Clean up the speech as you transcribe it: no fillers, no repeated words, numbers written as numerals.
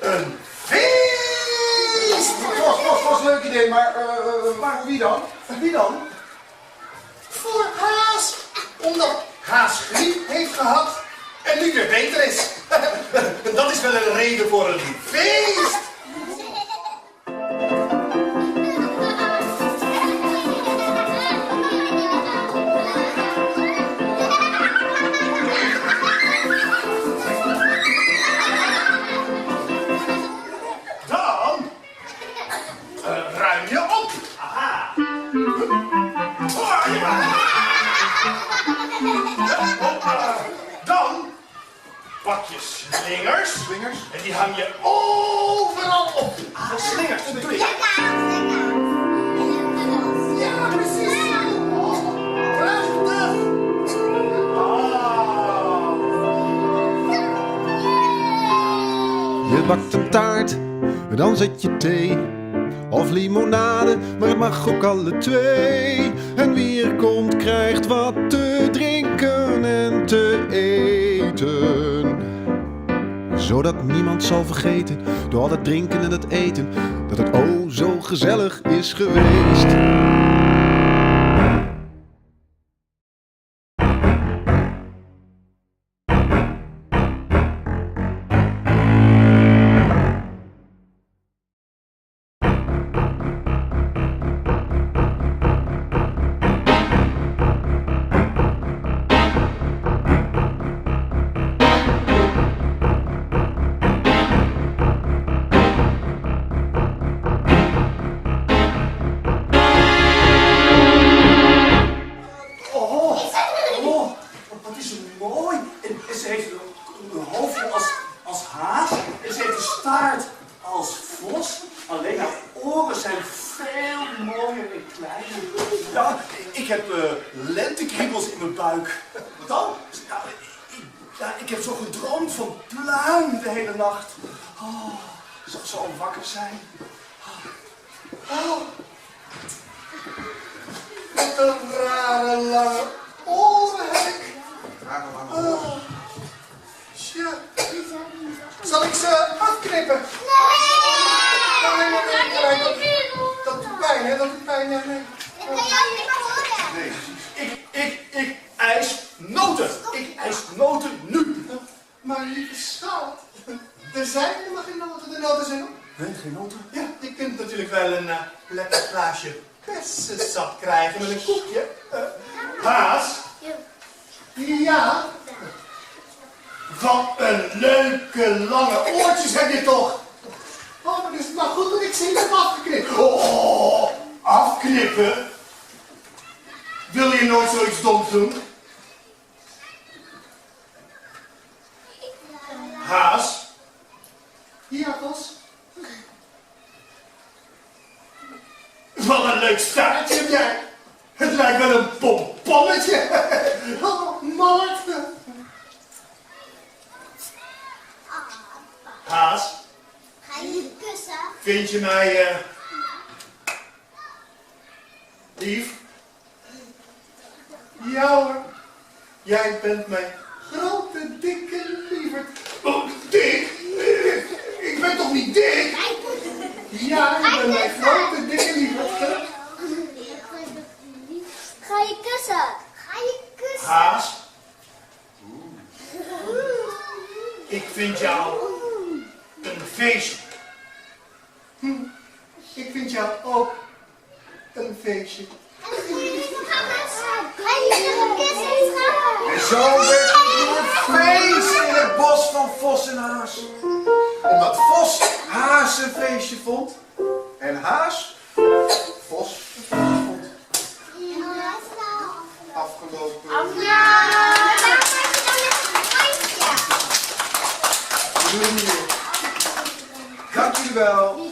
Een feest! Was leuk idee, maar voor wie dan? Wie dan? Voor Haas. Omdat Haas griep heeft gehad en nu weer beter is. Dat is wel een reden voor een feest. Dan ruim je op. Aha. Dan pak je slingers. En die hang je overal op. Slingers, dat doe je. Ja, precies. Prachtig. Je bakt een taart, dan zet je thee of limonade, maar het mag ook alle twee. En wie er komt krijgt wat te drinken en te eten, zodat niemand zal vergeten door al het drinken en het eten dat het oh zo gezellig is geweest. Alleen haar oren zijn veel mooier en kleiner. Ja, ik heb lentekriebels in mijn buik. Wat dan? Ik heb zo gedroomd van pluim de hele nacht. Oh, zal ze al wakker zijn? Oh. Wat een rare lange oren heb ik. Oh. Tja. Zal ik ze afknippen? Nee, dat doet pijn, hè? Dat doet pijn, nee. Ik kan jou niet meer horen. Nee, ik eis noten. Ik eis noten nu. Maar lieve schat, er zijn helemaal geen noten. De noten zijn op. Nee, geen noten? Ja, je kunt natuurlijk wel een lekker glaasje bessensap krijgen met een koekje. Haas? Ja. Wat een leuke lange oortjes heb je toch? Oh, maar is het maar goed dat ik ze niet heb afgeknipt. Oh, afknippen? Wil je nooit zoiets doms doen? Haas? Ja, Bos. Wat een leuk staartje heb jij. Het lijkt wel een pomponnetje. Oh, Maarten. Haas? Ga je niet kussen? Vind je mij lief? Ja hoor. Jij bent mijn Grote, dikke lieverd. oh, dik. Ik ben toch niet dik? Ja, je bent mijn grote, dikke lieverd. Ga je kussen? Ga je kussen? Haas? Ik vind jou een feestje. Ik vind jou ook een feestje. En zo werd het een feest in het bos van Vos en Haas. Omdat Vos Haas een feestje vond en Haas Vos een feestje vond. Afgelopen. Dank jullie wel.